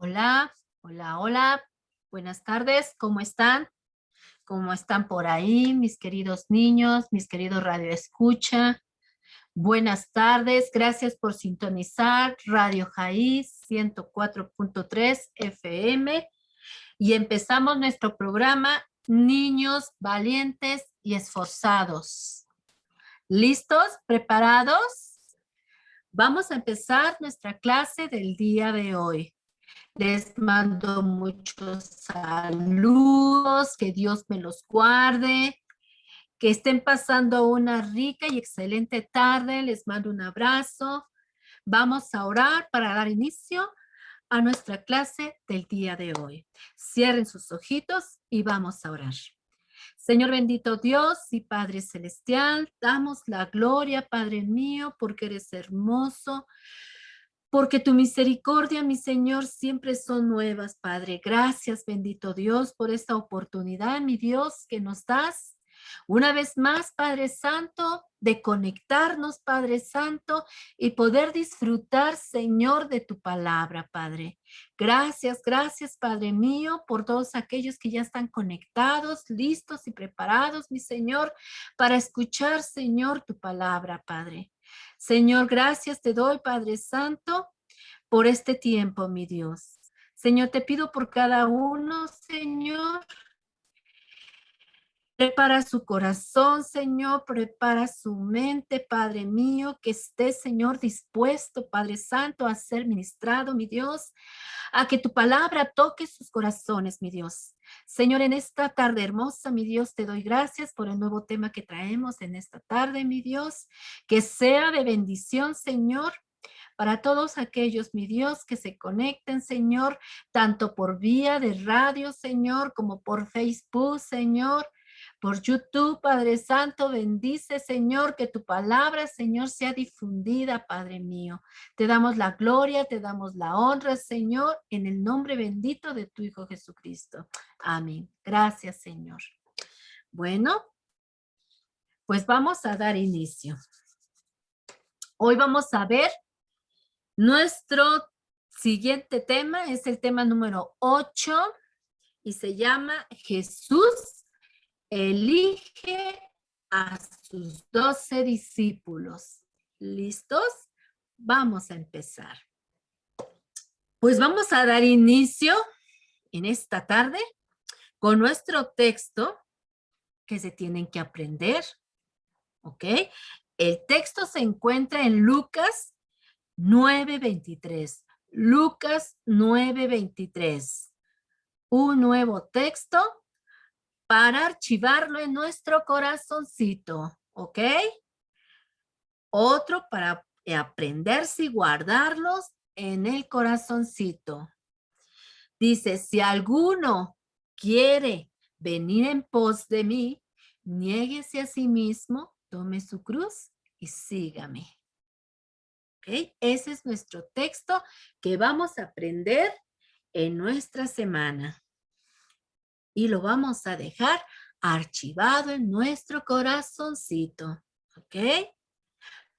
Hola, hola, hola. Buenas tardes, ¿cómo están? ¿Cómo están por ahí, mis queridos niños, mis queridos Radio Escucha? Buenas tardes, gracias por sintonizar Radio Jaiz 104.3 FM y empezamos nuestro programa Niños Valientes y Esforzados. ¿Listos? ¿Preparados? Vamos a empezar nuestra clase del día de hoy. Les mando muchos saludos, que Dios me los guarde, que estén pasando una rica y excelente tarde. Les mando un abrazo. Vamos a orar para dar inicio a nuestra clase del día de hoy. Cierren sus ojitos y vamos a orar. Señor bendito Dios y Padre Celestial, damos la gloria, Padre mío, porque eres hermoso, porque tu misericordia, mi Señor, siempre son nuevas, Padre. Gracias, bendito Dios, por esta oportunidad, mi Dios, que nos das. Una vez más, Padre Santo, de conectarnos, Padre Santo, y poder disfrutar, Señor, de tu palabra, Padre. Gracias, gracias, Padre mío, por todos aquellos que ya están conectados, listos y preparados, mi Señor, para escuchar, Señor, tu palabra, Padre. Señor, gracias te doy, Padre Santo, por este tiempo, mi Dios. Señor, te pido por cada uno, Señor. Prepara su corazón, Señor, prepara su mente, Padre mío, que esté, Señor, dispuesto, Padre Santo, a ser ministrado, mi Dios, a que tu palabra toque sus corazones, mi Dios. Señor, en esta tarde hermosa, mi Dios, te doy gracias por el nuevo tema que traemos en esta tarde, mi Dios, que sea de bendición, Señor, para todos aquellos, mi Dios, que se conecten, Señor, tanto por vía de radio, Señor, como por Facebook, Señor, por YouTube, Padre Santo, bendice, Señor, que tu palabra, Señor, sea difundida, Padre mío. Te damos la gloria, te damos la honra, Señor, en el nombre bendito de tu Hijo Jesucristo. Amén. Gracias, Señor. Bueno, pues vamos a dar inicio. Hoy vamos a ver nuestro siguiente tema, es el tema número 8 y se llama Jesús elige a sus 12 discípulos. ¿Listos? Vamos a empezar. Pues vamos a dar inicio en esta tarde con nuestro texto que se tienen que aprender. ¿Ok? El texto se encuentra en Lucas 9:23. Lucas 9:23. Un nuevo texto para archivarlo en nuestro corazoncito, ¿ok? Otro para aprenderse y guardarlos en el corazoncito. Dice, si alguno quiere venir en pos de mí, niéguese a sí mismo, tome su cruz y sígame. ¿Ok? Ese es nuestro texto que vamos a aprender en nuestra semana. Y lo vamos a dejar archivado en nuestro corazoncito. ¿Ok?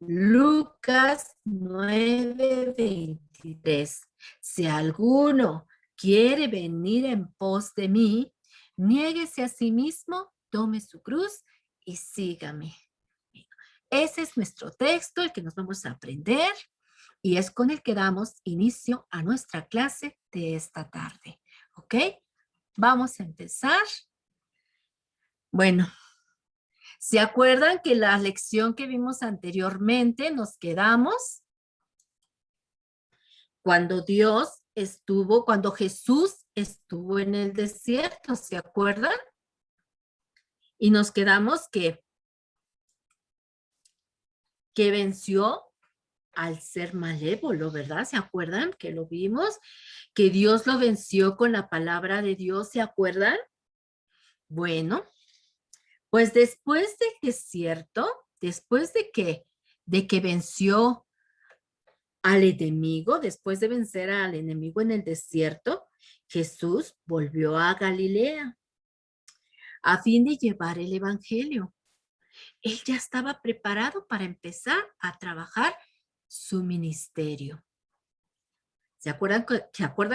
Lucas 9:23. Si alguno quiere venir en pos de mí, niéguese a sí mismo, tome su cruz y sígame. Ese es nuestro texto, el que nos vamos a aprender, y es con el que damos inicio a nuestra clase de esta tarde. ¿Ok? Vamos a empezar. Bueno, ¿se acuerdan que la lección que vimos anteriormente nos quedamos cuando cuando Jesús estuvo en el desierto? ¿Se acuerdan? Y nos quedamos que venció al ser malévolo, ¿verdad? ¿Se acuerdan que lo vimos? Que Dios lo venció con la palabra de Dios, ¿se acuerdan? Bueno, pues después del desierto, después de que venció al enemigo, después de vencer al enemigo en el desierto, Jesús volvió a Galilea a fin de llevar el evangelio. Él ya estaba preparado para empezar a trabajar su ministerio. ¿Se acuerdan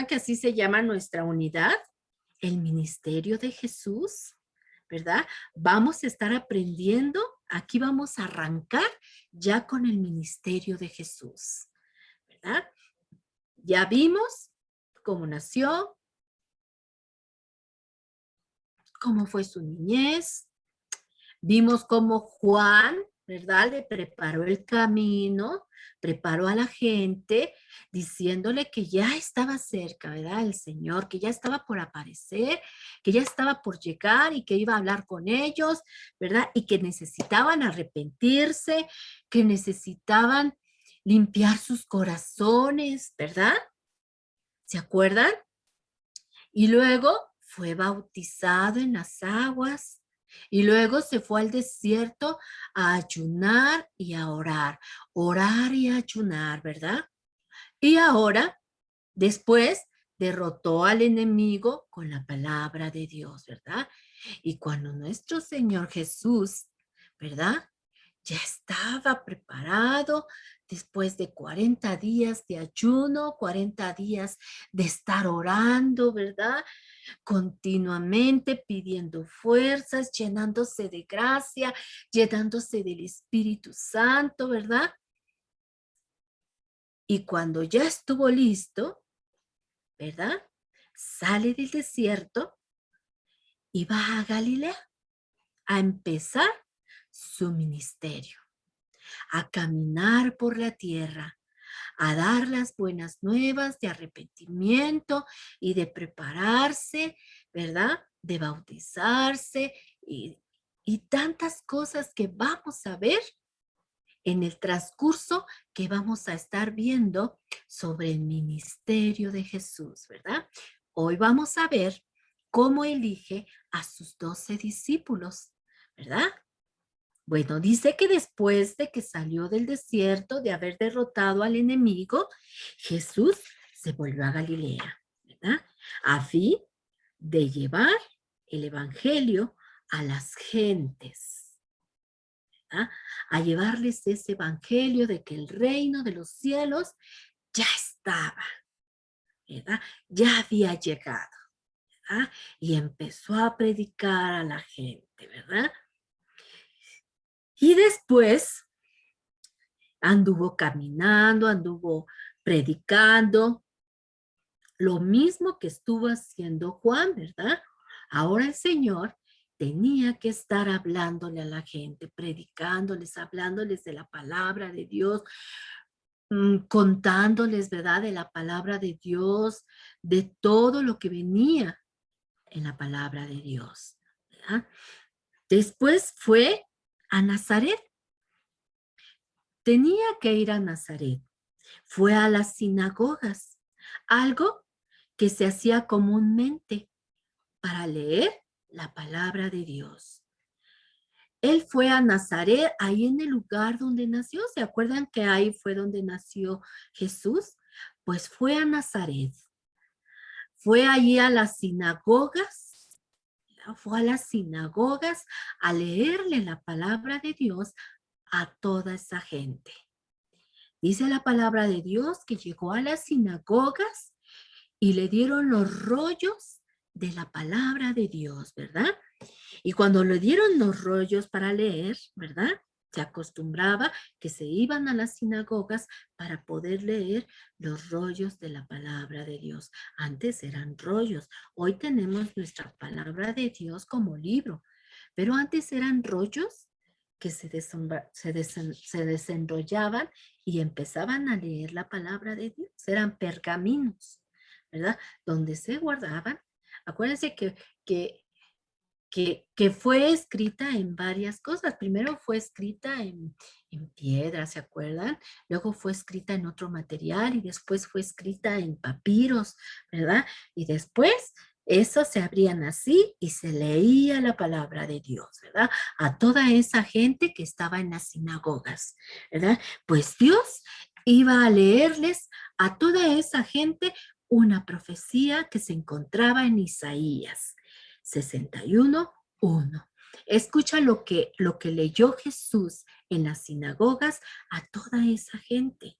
que así se llama nuestra unidad? El ministerio de Jesús, ¿verdad? Vamos a estar aprendiendo, aquí vamos a arrancar ya con el ministerio de Jesús, ¿verdad? Ya vimos cómo nació, cómo fue su niñez, vimos cómo Juan, ¿verdad? Le preparó el camino, preparó a la gente, diciéndole que ya estaba cerca, ¿verdad? El Señor, que ya estaba por aparecer, que ya estaba por llegar y que iba a hablar con ellos, ¿verdad? Y que necesitaban arrepentirse, que necesitaban limpiar sus corazones, ¿verdad? ¿Se acuerdan? Y luego fue bautizado en las aguas y luego se fue al desierto a ayunar y a orar y ayunar, ¿verdad? Y ahora, después, derrotó al enemigo con la palabra de Dios, ¿verdad? Y cuando nuestro Señor Jesús, ¿verdad? Ya estaba preparado después de 40 días de ayuno, 40 días de estar orando, ¿verdad? Continuamente pidiendo fuerzas, llenándose de gracia, llenándose del Espíritu Santo, ¿verdad? Y cuando ya estuvo listo, ¿verdad? Sale del desierto y va a Galilea a empezar su ministerio, a caminar por la tierra, a dar las buenas nuevas de arrepentimiento y de prepararse, ¿verdad? De bautizarse y tantas cosas que vamos a ver en el transcurso que vamos a estar viendo sobre el ministerio de Jesús, ¿verdad? Hoy vamos a ver cómo elige a sus 12 discípulos, ¿verdad? Bueno, dice que después de que salió del desierto, de haber derrotado al enemigo, Jesús se volvió a Galilea, ¿verdad? A fin de llevar el evangelio a las gentes, ¿verdad? A llevarles ese evangelio de que el reino de los cielos ya estaba, ¿verdad? Ya había llegado, ¿verdad? Y empezó a predicar a la gente, ¿verdad? Y después anduvo caminando, anduvo predicando, lo mismo que estuvo haciendo Juan, ¿verdad? Ahora el Señor tenía que estar hablándole a la gente, predicándoles, hablándoles de la palabra de Dios, contándoles, ¿verdad? De la palabra de Dios, de todo lo que venía en la palabra de Dios, ¿verdad? Después fue a Nazaret. Tenía que ir a Nazaret. Fue a las sinagogas, algo que se hacía comúnmente para leer la palabra de Dios. Él fue a Nazaret, ahí en el lugar donde nació. ¿Se acuerdan que ahí fue donde nació Jesús? Pues fue a Nazaret. Fue allí a las sinagogas, fue a las sinagogas a leerle la palabra de Dios a toda esa gente. Dice la palabra de Dios que llegó a las sinagogas y le dieron los rollos de la palabra de Dios, ¿verdad? Y cuando le dieron los rollos para leer, ¿verdad? Se acostumbraba que se iban a las sinagogas para poder leer los rollos de la palabra de Dios. Antes eran rollos. Hoy tenemos nuestra palabra de Dios como libro, pero antes eran rollos que se desenrollaban y empezaban a leer la palabra de Dios. Eran pergaminos, ¿verdad? Donde se guardaban. Acuérdense que fue escrita en varias cosas. Primero fue escrita en piedra, ¿se acuerdan? Luego fue escrita en otro material y después fue escrita en papiros, ¿verdad? Y después eso se abrían así y se leía la palabra de Dios, ¿verdad? A toda esa gente que estaba en las sinagogas, ¿verdad? Pues Dios iba a leerles a toda esa gente una profecía que se encontraba en Isaías 61:1. Escucha lo que leyó Jesús en las sinagogas a toda esa gente.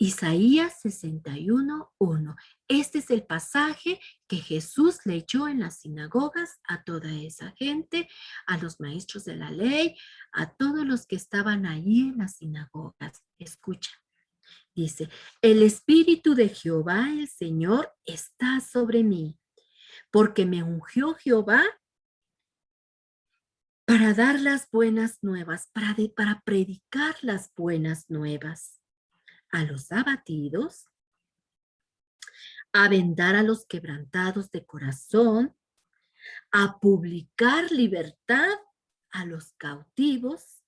Isaías 61:1. Este es el pasaje que Jesús leyó en las sinagogas a toda esa gente, a los maestros de la ley, a todos los que estaban allí en las sinagogas. Escucha, dice, el Espíritu de Jehová, el Señor, está sobre mí, porque me ungió Jehová para dar las buenas nuevas, para predicar las buenas nuevas a los abatidos, a vendar a los quebrantados de corazón, a publicar libertad a los cautivos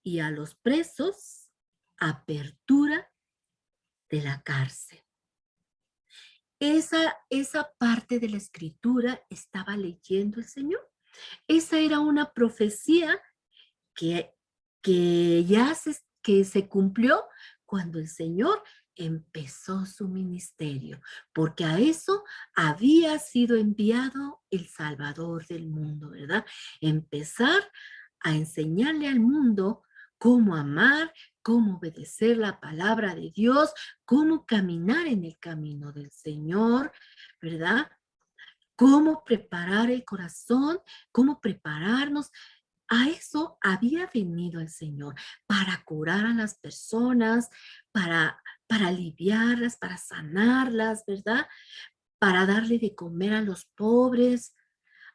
y a los presos, apertura de la cárcel. Esa parte de la escritura estaba leyendo el Señor. Esa era una profecía que que se cumplió cuando el Señor empezó su ministerio, porque a eso había sido enviado el Salvador del mundo, ¿verdad? Empezar a enseñarle al mundo cómo amar, cómo obedecer la palabra de Dios, cómo caminar en el camino del Señor, ¿verdad? Cómo preparar el corazón, cómo prepararnos. A eso había venido el Señor, para curar a las personas, para aliviarlas, para sanarlas, ¿verdad? Para darle de comer a los pobres.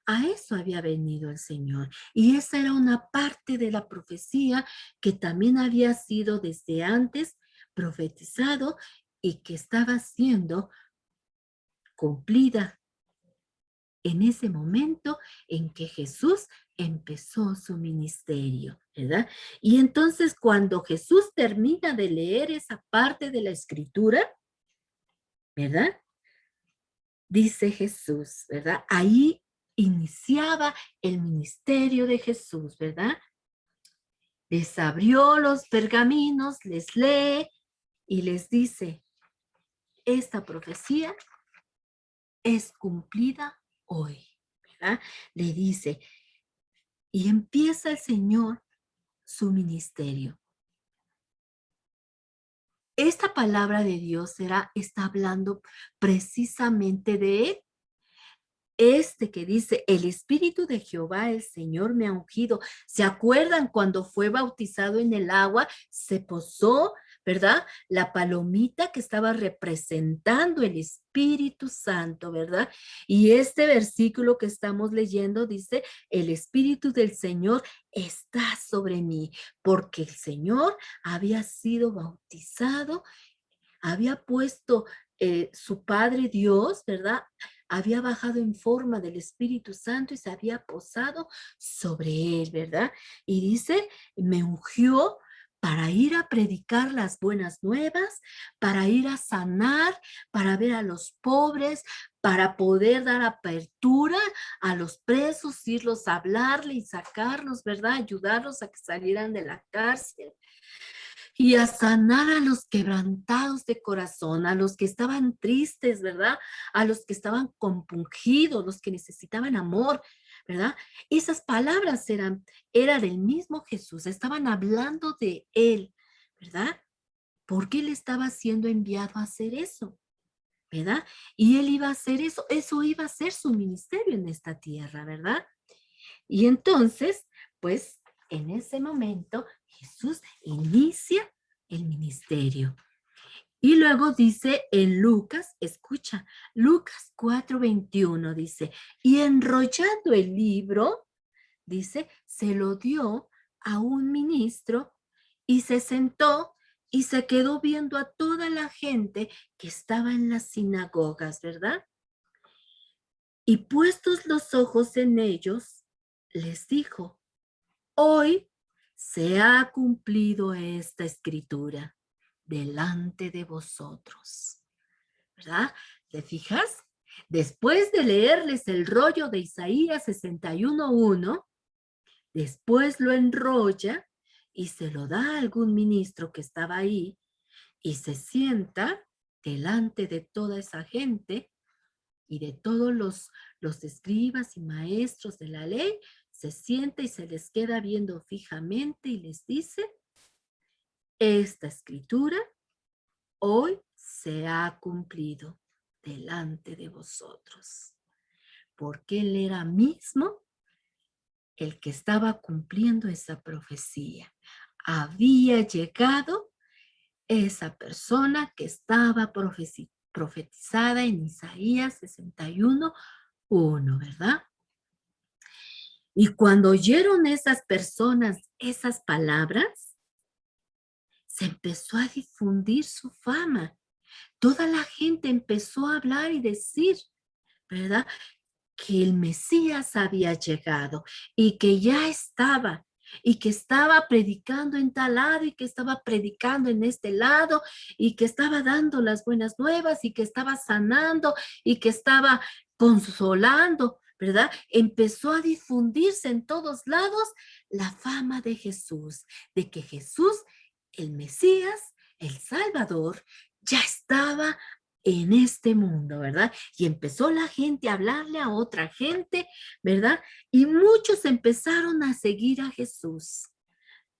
A eso había venido el Señor. Y esa era una parte de la profecía que también había sido desde antes profetizado y que estaba siendo cumplida en ese momento en que Jesús empezó su ministerio, ¿verdad? Y entonces cuando Jesús termina de leer esa parte de la escritura, ¿verdad? Dice Jesús, ¿verdad? Ahí iniciaba el ministerio de Jesús, ¿verdad? Les abrió los pergaminos, les lee y les dice, esta profecía es cumplida hoy, ¿verdad? Le dice, y empieza el Señor su ministerio. Esta palabra de Dios está hablando precisamente de él. Este que dice, el Espíritu de Jehová, el Señor me ha ungido. ¿Se acuerdan cuando fue bautizado en el agua? Se posó, ¿verdad? La palomita que estaba representando el Espíritu Santo, ¿verdad? Y este versículo que estamos leyendo dice, el Espíritu del Señor está sobre mí, porque el Señor había sido bautizado, había puesto su Padre Dios, ¿verdad? Había bajado en forma del Espíritu Santo y se había posado sobre él, ¿verdad? Y dice, me ungió para ir a predicar las buenas nuevas, para ir a sanar, para ver a los pobres, para poder dar apertura a los presos, irlos a hablarle y sacarlos, ¿verdad? Ayudarlos a que salieran de la cárcel y a sanar a los quebrantados de corazón, a los que estaban tristes, ¿verdad? A los que estaban compungidos, los que necesitaban amor, ¿verdad? Esas palabras era del mismo Jesús, estaban hablando de él, ¿verdad? Porque él estaba siendo enviado a hacer eso, ¿verdad? Y él iba a hacer eso iba a ser su ministerio en esta tierra, ¿verdad? Y entonces, pues, en ese momento, Jesús inicia el ministerio. Y luego dice en Lucas, escucha, Lucas 4:21 dice, y enrollando el libro, dice, se lo dio a un ministro y se sentó y se quedó viendo a toda la gente que estaba en las sinagogas, ¿verdad? Y puestos los ojos en ellos, les dijo, hoy se ha cumplido esta escritura delante de vosotros, ¿verdad? ¿Te fijas? Después de leerles el rollo de Isaías 61:1, después lo enrolla y se lo da a algún ministro que estaba ahí y se sienta delante de toda esa gente y de todos los escribas y maestros de la ley, se sienta y se les queda viendo fijamente y les dice, esta escritura hoy se ha cumplido delante de vosotros. Porque él era mismo el que estaba cumpliendo esa profecía. Había llegado esa persona que estaba profetizada en Isaías 61:1, ¿verdad? Y cuando oyeron esas personas esas palabras, se empezó a difundir su fama. Toda la gente empezó a hablar y decir, ¿verdad? Que el Mesías había llegado y que ya estaba y que estaba predicando en tal lado y que estaba predicando en este lado y que estaba dando las buenas nuevas y que estaba sanando y que estaba consolando, ¿verdad? Empezó a difundirse en todos lados la fama de Jesús, de que Jesús, el Mesías, el Salvador, ya estaba en este mundo, ¿verdad? Y empezó la gente a hablarle a otra gente, ¿verdad? Y muchos empezaron a seguir a Jesús.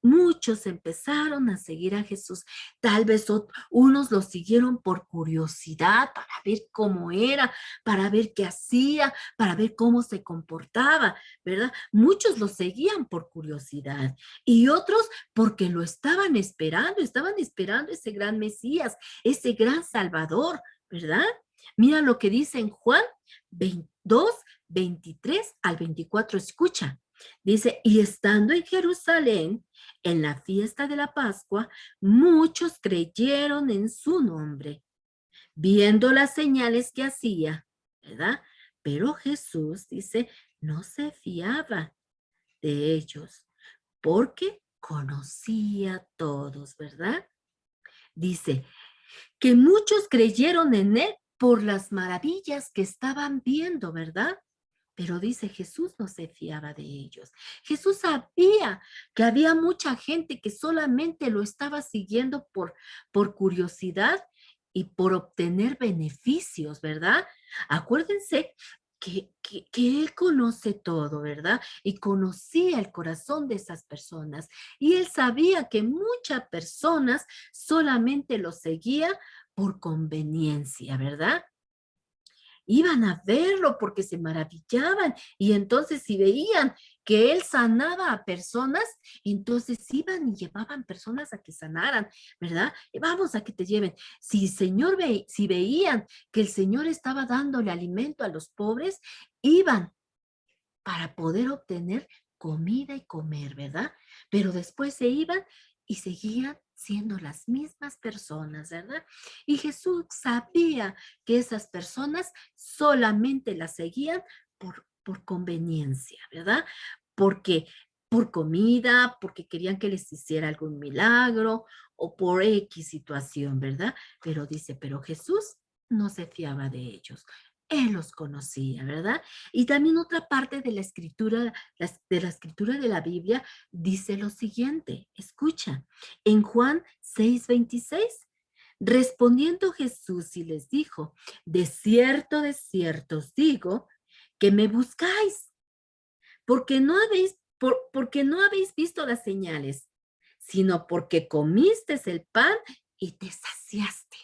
Muchos empezaron a seguir a Jesús. Tal vez unos lo siguieron por curiosidad, para ver cómo era, para ver qué hacía, para ver cómo se comportaba, ¿verdad? Muchos lo seguían por curiosidad y otros porque lo estaban esperando ese gran Mesías, ese gran Salvador, ¿verdad? Mira lo que dice en Juan 22, 23 al 24, escucha. Dice, y estando en Jerusalén, en la fiesta de la Pascua, muchos creyeron en su nombre, viendo las señales que hacía, ¿verdad? Pero Jesús, dice, no se fiaba de ellos, porque conocía a todos, ¿verdad? Dice que muchos creyeron en él por las maravillas que estaban viendo, ¿verdad? Pero dice, Jesús no se fiaba de ellos. Jesús sabía que había mucha gente que solamente lo estaba siguiendo por curiosidad y por obtener beneficios, ¿verdad? Acuérdense que Él conoce todo, ¿verdad? Y conocía el corazón de esas personas. Y Él sabía que muchas personas solamente lo seguían por conveniencia, ¿verdad? Iban a verlo porque se maravillaban y entonces si veían que él sanaba a personas, entonces iban y llevaban personas a que sanaran, ¿verdad? Vamos a que te lleven. Si veían que el Señor estaba dándole alimento a los pobres, iban para poder obtener comida y comer, ¿verdad? Pero después se iban y seguían siendo las mismas personas, ¿verdad? Y Jesús sabía que esas personas solamente las seguían por conveniencia, ¿verdad? Porque por comida, porque querían que les hiciera algún milagro o por X situación, ¿verdad? Pero dice, pero Jesús no se fiaba de ellos. Él los conocía, ¿verdad? Y también otra parte de la escritura, de la Biblia, dice lo siguiente, escucha, en Juan 6:26, respondiendo Jesús y les dijo, de cierto os digo, que me buscáis, porque no habéis visto las señales, sino porque comisteis el pan y te saciaste,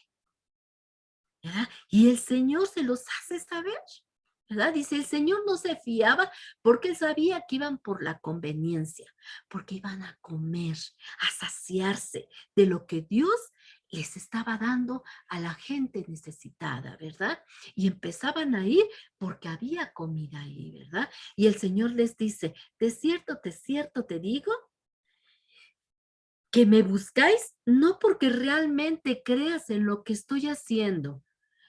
¿verdad? Y el Señor se los hace saber, ¿verdad? Dice, el Señor no se fiaba porque él sabía que iban por la conveniencia, porque iban a comer, a saciarse de lo que Dios les estaba dando a la gente necesitada, ¿verdad? Y empezaban a ir porque había comida ahí, ¿verdad? Y el Señor les dice, de cierto te digo, que me buscáis no porque realmente creas en lo que estoy haciendo,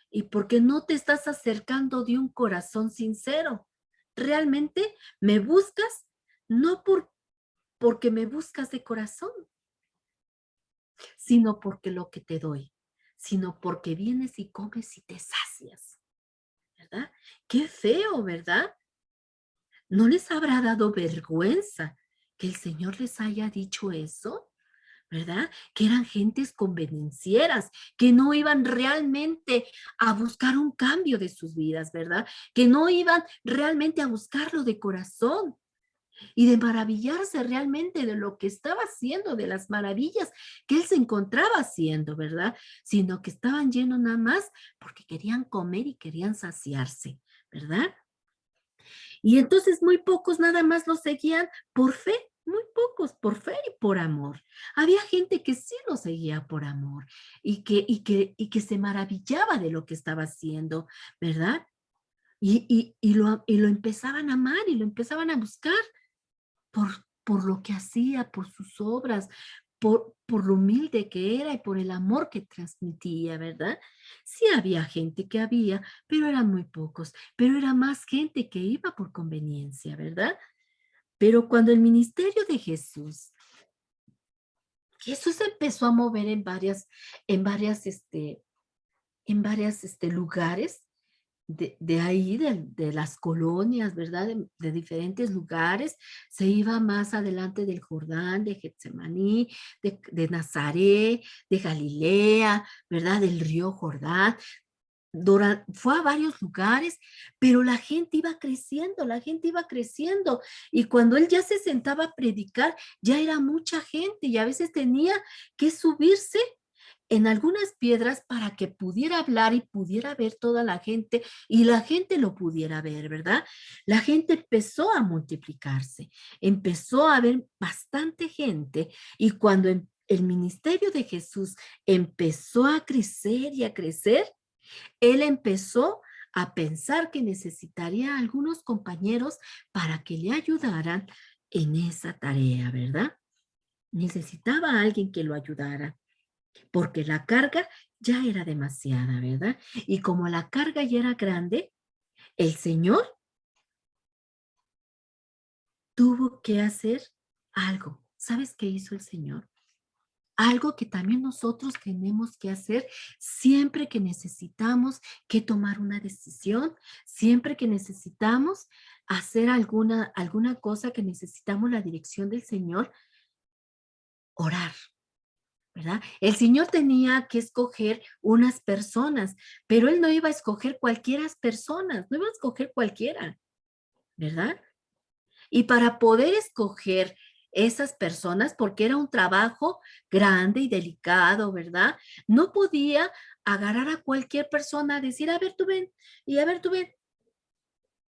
y porque no te estás acercando de un corazón sincero. Realmente me buscas no porque me buscas de corazón, sino porque lo que te doy, sino porque vienes y comes y te sacias, ¿verdad? Qué feo, ¿verdad? ¿No les habrá dado vergüenza que el Señor les haya dicho eso? ¿Verdad? Que eran gentes convenencieras, que no iban realmente a buscar un cambio de sus vidas, ¿verdad? Que no iban realmente a buscarlo de corazón, y de maravillarse realmente de lo que estaba haciendo, de las maravillas que él se encontraba haciendo, ¿verdad? Sino que estaban llenos nada más porque querían comer y querían saciarse, ¿verdad? Y entonces muy pocos nada más lo seguían por fe, muy pocos por fe y por amor. Había gente que sí lo seguía por amor y que se maravillaba de lo que estaba haciendo, ¿verdad? Y lo empezaban a amar y lo empezaban a buscar por lo que hacía, por sus obras, por lo humilde que era y por el amor que transmitía, ¿verdad? Sí había gente que había, pero eran muy pocos, pero era más gente que iba por conveniencia, ¿verdad? Pero cuando el ministerio de Jesús empezó a mover en varias, lugares, de ahí, de las colonias, ¿verdad? De diferentes lugares, se iba más adelante del Jordán, de Getsemaní, de Nazaret, de Galilea, ¿verdad? Del río Jordán. Fue a varios lugares, pero la gente iba creciendo, y cuando él ya se sentaba a predicar, ya era mucha gente, y a veces tenía que subirse en algunas piedras para que pudiera hablar y pudiera ver toda la gente y la gente lo pudiera ver, ¿verdad? La gente empezó a multiplicarse, empezó a haber bastante gente, y cuando el ministerio de Jesús empezó a crecer y a crecer, él empezó a pensar que necesitaría algunos compañeros para que le ayudaran en esa tarea, ¿verdad? Necesitaba a alguien que lo ayudara, porque la carga ya era demasiada, ¿verdad? Y como la carga ya era grande, el Señor tuvo que hacer algo. ¿Sabes qué hizo el Señor? Algo que también nosotros tenemos que hacer siempre que necesitamos que tomar una decisión, siempre que necesitamos hacer alguna cosa, que necesitamos la dirección del Señor: orar, ¿verdad? El Señor tenía que escoger unas personas, pero Él no iba a escoger cualquiera personas, no iba a escoger cualquiera, ¿verdad? Y para poder escoger esas personas, porque era un trabajo grande y delicado, ¿verdad? No podía agarrar a cualquier persona, decir, a ver, tú ven, y a ver, tú ven,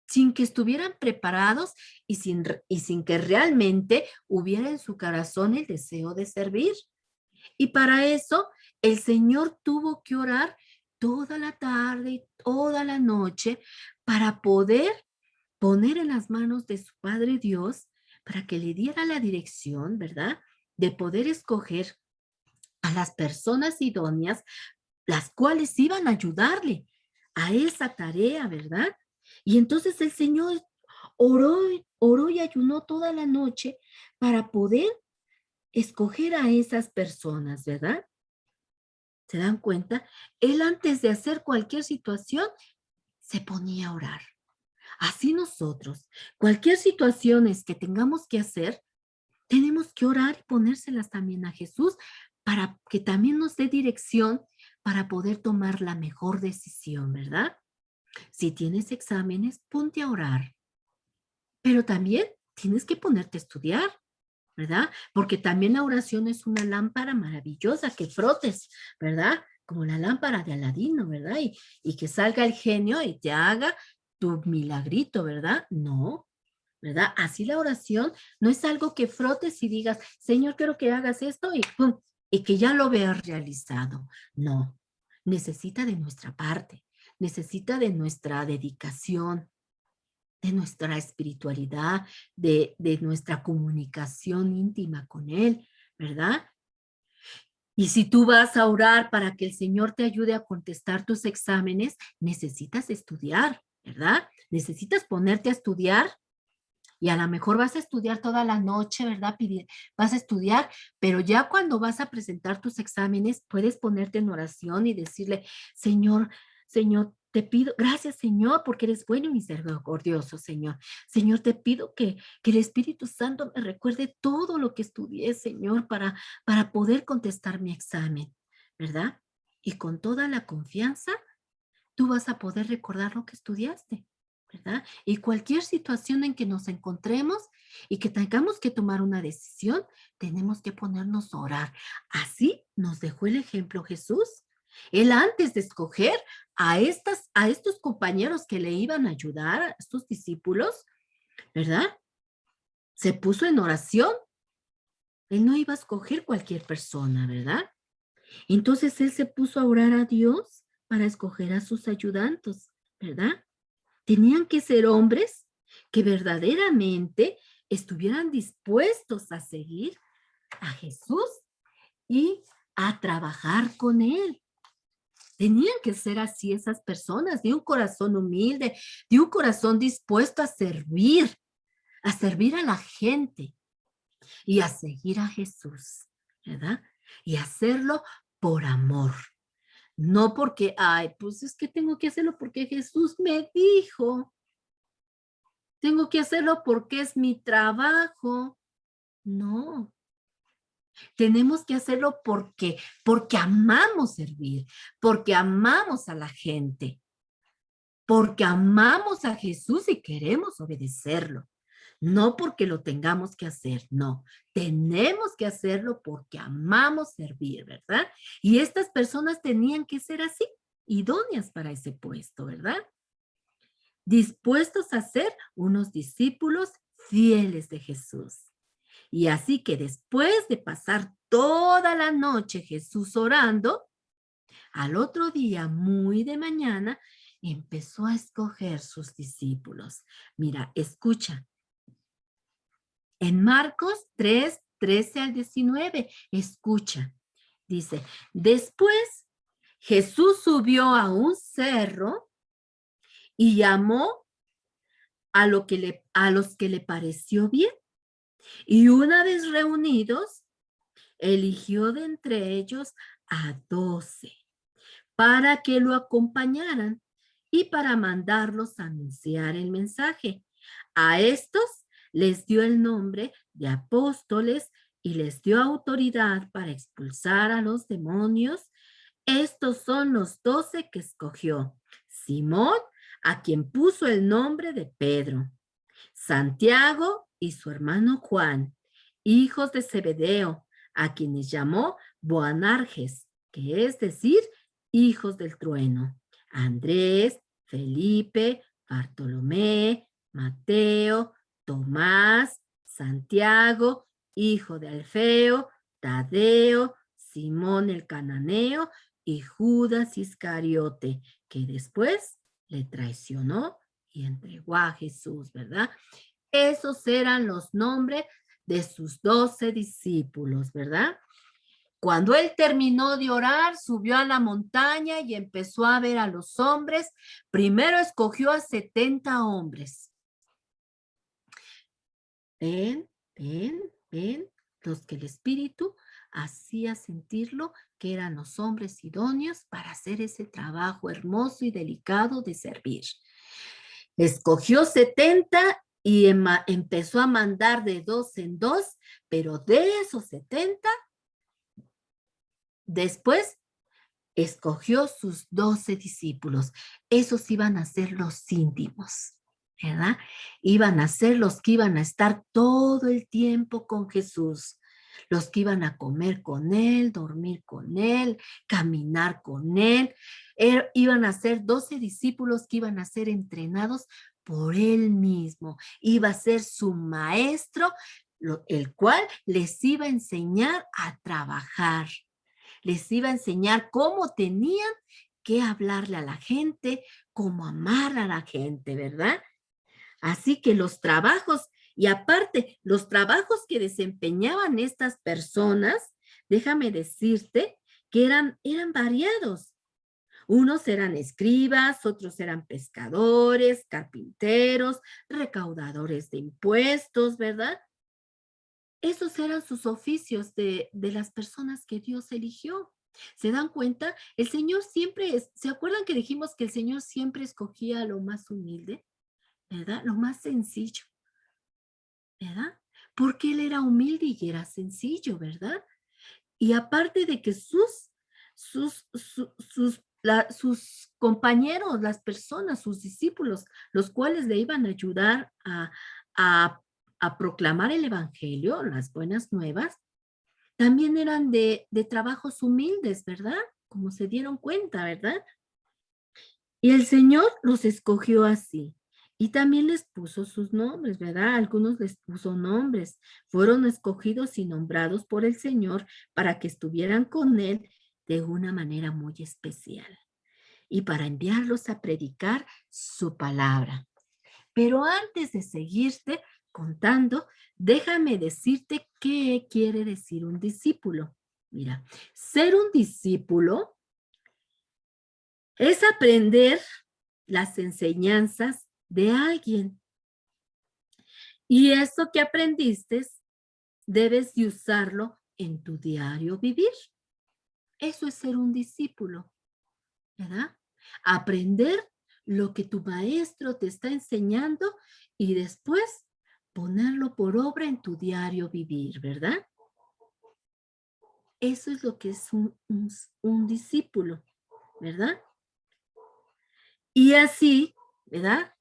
sin que estuvieran preparados y sin que realmente hubiera en su corazón el deseo de servir. Y para eso el Señor tuvo que orar toda la tarde y toda la noche para poder poner en las manos de su Padre Dios, para que le diera la dirección, ¿verdad? De poder escoger a las personas idóneas, las cuales iban a ayudarle a esa tarea, ¿verdad? Y entonces el Señor oró, oró y ayunó toda la noche para poder escoger a esas personas, ¿verdad? ¿Se dan cuenta? Él, antes de hacer cualquier situación, se ponía a orar. Así nosotros, cualquier situación que tengamos que hacer, tenemos que orar y ponérselas también a Jesús, para que también nos dé dirección para poder tomar la mejor decisión, ¿verdad? Si tienes exámenes, ponte a orar, pero también tienes que ponerte a estudiar, ¿verdad? Porque también la oración es una lámpara maravillosa que frotes, ¿verdad? Como la lámpara de Aladino, ¿verdad? Y que salga el genio y te haga tu milagrito, ¿verdad? No, ¿verdad? Así la oración no es algo que frotes y digas, Señor, quiero que hagas esto y ¡pum! Y que ya lo veas realizado. No, necesita de nuestra parte, necesita de nuestra dedicación, de nuestra espiritualidad, de nuestra comunicación íntima con Él, ¿verdad? Y si tú vas a orar para que el Señor te ayude a contestar tus exámenes, necesitas estudiar, ¿verdad? Necesitas ponerte a estudiar, y a lo mejor vas a estudiar toda la noche, ¿verdad? Vas a estudiar, pero ya cuando vas a presentar tus exámenes, puedes ponerte en oración y decirle, Señor, Señor, te pido, gracias Señor, porque eres bueno y misericordioso, Señor. Señor, te pido que el Espíritu Santo me recuerde todo lo que estudié, Señor, para poder contestar mi examen, ¿verdad? Y con toda la confianza, tú vas a poder recordar lo que estudiaste, ¿verdad? Y cualquier situación en que nos encontremos, y que tengamos que tomar una decisión, tenemos que ponernos a orar. Así nos dejó el ejemplo Jesús. Él antes de escoger a estos compañeros que le iban a ayudar, a estos discípulos, ¿verdad? Se puso en oración. Él no iba a escoger cualquier persona, ¿verdad? Entonces él se puso a orar a Dios para escoger a sus ayudantes, ¿verdad? Tenían que ser hombres que verdaderamente estuvieran dispuestos a seguir a Jesús y a trabajar con él. Tenían que ser así esas personas, de un corazón humilde, de un corazón dispuesto a servir a la gente y a seguir a Jesús, ¿verdad? Y hacerlo por amor. No porque, ay, pues es que tengo que hacerlo porque Jesús me dijo. Tengo que hacerlo porque es mi trabajo. No, tenemos que hacerlo porque amamos servir, porque amamos a la gente, porque amamos a Jesús y queremos obedecerlo. No porque lo tengamos que hacer, no. Tenemos que hacerlo porque amamos servir, ¿verdad? Y estas personas tenían que ser así, idóneas para ese puesto, ¿verdad? Dispuestos a ser unos discípulos fieles de Jesús. Y así que después de pasar toda la noche Jesús orando, al otro día, muy de mañana, empezó a escoger sus discípulos. Mira, escucha. En Marcos 3, 13 al 19, escucha. Dice, después Jesús subió a un cerro y llamó a los que le pareció bien. Y una vez reunidos, eligió de entre ellos a 12 para que lo acompañaran y para mandarlos a anunciar el mensaje. A estos les dio el nombre de apóstoles y les dio autoridad para expulsar a los demonios. Estos son los 12 que escogió. Simón, a quien puso el nombre de Pedro. Santiago y su hermano Juan, hijos de Zebedeo, a quienes llamó Boanerges, que es decir, hijos del trueno. Andrés, Felipe, Bartolomé, Mateo, Tomás, Santiago, hijo de Alfeo, Tadeo, Simón el cananeo y Judas Iscariote, que después le traicionó y entregó a Jesús, ¿verdad? Esos eran los nombres de sus 12 discípulos, ¿verdad? Cuando él terminó de orar, subió a la montaña y empezó a ver a los hombres. Primero escogió a 70 hombres. Ven, los que el Espíritu hacía sentirlo que eran los hombres idóneos para hacer ese trabajo hermoso y delicado de servir. Escogió 70 y empezó a mandar de 2 en 2, pero de esos 70, después escogió sus 12 discípulos. Esos iban a ser los íntimos, ¿verdad? Iban a ser los que iban a estar todo el tiempo con Jesús, los que iban a comer con él, dormir con él, caminar con él. Iban a ser 12 discípulos que iban a ser entrenados por él mismo. Iba a ser su maestro, el cual les iba a enseñar a trabajar. Les iba a enseñar cómo tenían que hablarle a la gente, cómo amar a la gente, ¿verdad? Así que los trabajos, y aparte, los trabajos que desempeñaban estas personas, déjame decirte que eran variados. Unos eran escribas, otros eran pescadores, carpinteros, recaudadores de impuestos, ¿verdad? Esos eran sus oficios de las personas que Dios eligió. ¿Se dan cuenta? El Señor siempre, ¿se acuerdan que dijimos que el Señor siempre escogía lo más humilde? ¿Verdad? Lo más sencillo, ¿verdad? Porque Él era humilde y era sencillo, ¿verdad? Y aparte de que sus compañeros, las personas, sus discípulos, los cuales le iban a ayudar a a proclamar el evangelio, las buenas nuevas, también eran de trabajos humildes, ¿verdad? Como se dieron cuenta, ¿verdad? Y el Señor los escogió así. Y también les puso sus nombres, ¿verdad? Algunos les puso nombres. Fueron escogidos y nombrados por el Señor para que estuvieran con Él de una manera muy especial y para enviarlos a predicar su palabra. Pero antes de seguirte contando, déjame decirte qué quiere decir un discípulo. Mira, ser un discípulo es aprender las enseñanzas de alguien. Y eso que aprendiste, debes de usarlo en tu diario vivir. Eso es ser un discípulo, ¿verdad? Aprender lo que tu maestro te está enseñando y después ponerlo por obra en tu diario vivir, ¿verdad? Eso es lo que es un discípulo, ¿verdad? Y así, ¿verdad?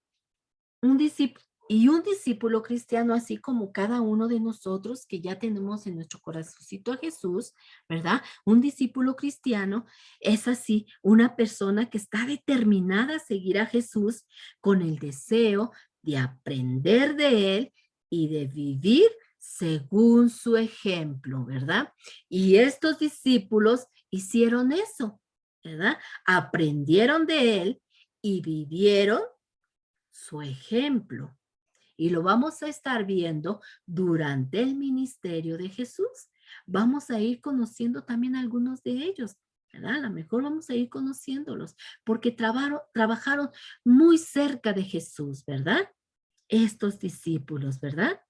Un discípulo cristiano, así como cada uno de nosotros que ya tenemos en nuestro corazoncito a Jesús, ¿verdad? Un discípulo cristiano es así, una persona que está determinada a seguir a Jesús con el deseo de aprender de él y de vivir según su ejemplo, ¿verdad? Y estos discípulos hicieron eso, ¿verdad? Aprendieron de él y vivieron su ejemplo. Y lo vamos a estar viendo durante el ministerio de Jesús. Vamos a ir conociendo también algunos de ellos, ¿verdad? A lo mejor vamos a ir conociéndolos porque trabajaron muy cerca de Jesús, ¿verdad? Estos discípulos, ¿verdad?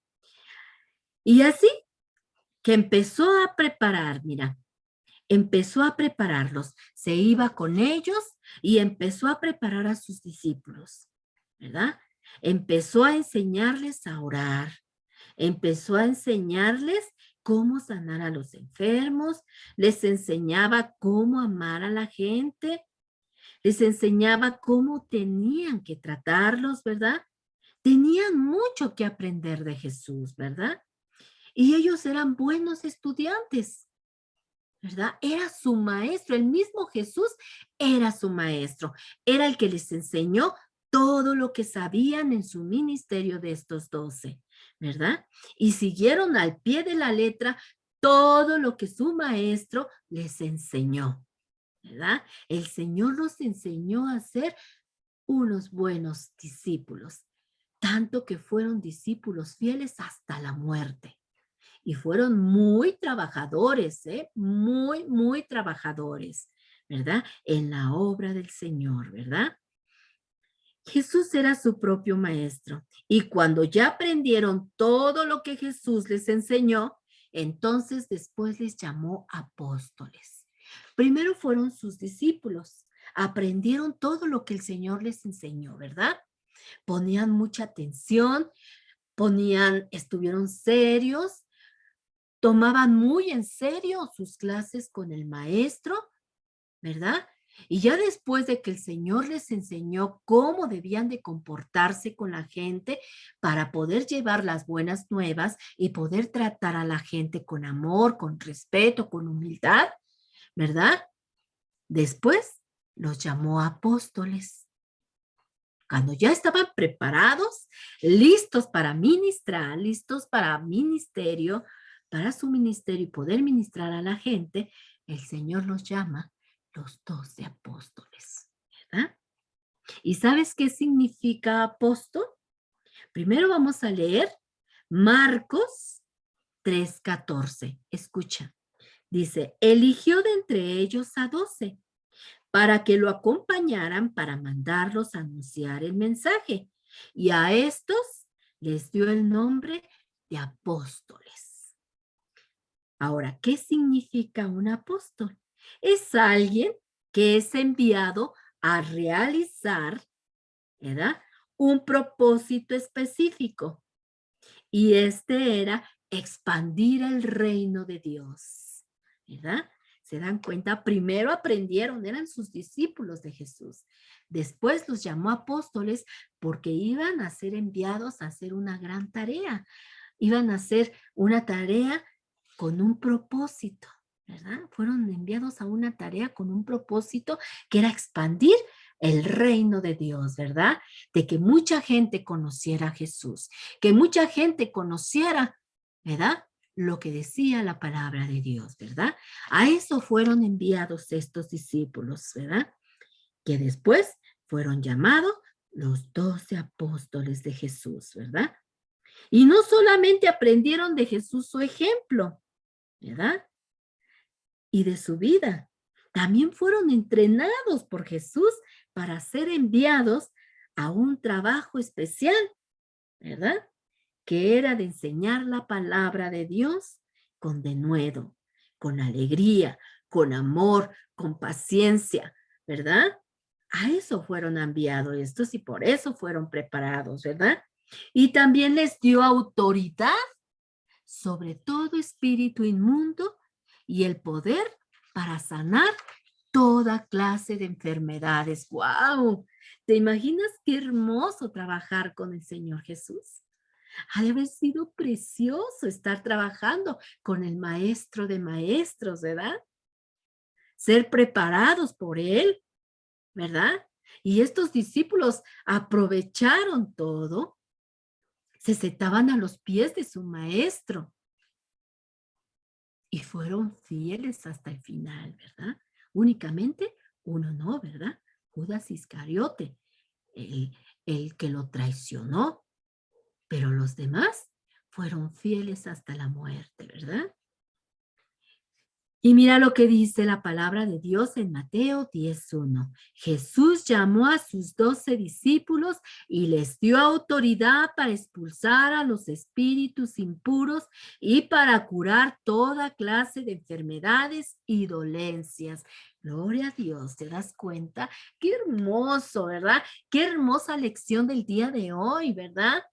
Y así que empezó a preparar, mira, empezó a prepararlos, se iba con ellos y empezó a preparar a sus discípulos, ¿verdad? Empezó a enseñarles a orar, empezó a enseñarles cómo sanar a los enfermos, les enseñaba cómo amar a la gente, les enseñaba cómo tenían que tratarlos, ¿verdad? Tenían mucho que aprender de Jesús, ¿verdad? Y ellos eran buenos estudiantes, ¿verdad? Era su maestro, el mismo Jesús era su maestro, era el que les enseñó todo lo que sabían en su ministerio de estos 12, ¿verdad? Y siguieron al pie de la letra todo lo que su maestro les enseñó, ¿verdad? El Señor los enseñó a ser unos buenos discípulos, tanto que fueron discípulos fieles hasta la muerte. Y fueron muy trabajadores, muy trabajadores, ¿verdad? En la obra del Señor, ¿verdad? Jesús era su propio maestro. Y cuando ya aprendieron todo lo que Jesús les enseñó, entonces después les llamó apóstoles. Primero fueron sus discípulos. Aprendieron todo lo que el Señor les enseñó, ¿verdad? Ponían mucha atención, estuvieron serios, tomaban muy en serio sus clases con el maestro, ¿verdad? Y ya después de que el Señor les enseñó cómo debían de comportarse con la gente para poder llevar las buenas nuevas y poder tratar a la gente con amor, con respeto, con humildad, ¿verdad? Después los llamó apóstoles. Cuando ya estaban preparados, listos para ministrar, listos para ministerio, para su ministerio y poder ministrar a la gente, el Señor los llama los 12 apóstoles, ¿verdad? ¿Y sabes qué significa apóstol? Primero vamos a leer Marcos 3:14. Escucha. Dice, eligió de entre ellos a 12 para que lo acompañaran para mandarlos a anunciar el mensaje. Y a estos les dio el nombre de apóstoles. Ahora, ¿qué significa un apóstol? Es alguien que es enviado a realizar, ¿verdad? Un propósito específico. Y este era expandir el reino de Dios, ¿verdad? Se dan cuenta, primero aprendieron, eran sus discípulos de Jesús. Después los llamó apóstoles porque iban a ser enviados a hacer una gran tarea, iban a hacer una tarea con un propósito, ¿verdad? Fueron enviados a una tarea con un propósito que era expandir el reino de Dios, ¿verdad? De que mucha gente conociera a Jesús, que mucha gente conociera, ¿verdad? Lo que decía la palabra de Dios, ¿verdad? A eso fueron enviados estos discípulos, ¿verdad? Que después fueron llamados los 12 apóstoles de Jesús, ¿verdad? Y no solamente aprendieron de Jesús su ejemplo, ¿verdad? Y de su vida. También fueron entrenados por Jesús para ser enviados a un trabajo especial, ¿verdad? Que era de enseñar la palabra de Dios con denuedo, con alegría, con amor, con paciencia, ¿verdad? A eso fueron enviados estos y por eso fueron preparados, ¿verdad? Y también les dio autoridad sobre todo espíritu inmundo y el poder para sanar toda clase de enfermedades. ¡Wow! ¿Te imaginas qué hermoso trabajar con el Señor Jesús? Ha de haber sido precioso estar trabajando con el Maestro de Maestros, ¿verdad? Ser preparados por Él, ¿verdad? Y estos discípulos aprovecharon todo, se sentaban a los pies de su Maestro y fueron fieles hasta el final, ¿verdad? Únicamente uno no, ¿verdad? Judas Iscariote, el que lo traicionó, pero los demás fueron fieles hasta la muerte, ¿verdad? Y mira lo que dice la palabra de Dios en Mateo 10:1. Jesús llamó a sus 12 discípulos y les dio autoridad para expulsar a los espíritus impuros y para curar toda clase de enfermedades y dolencias. Gloria a Dios, ¿te das cuenta? Qué hermoso, ¿verdad? Qué hermosa lección del día de hoy, ¿verdad?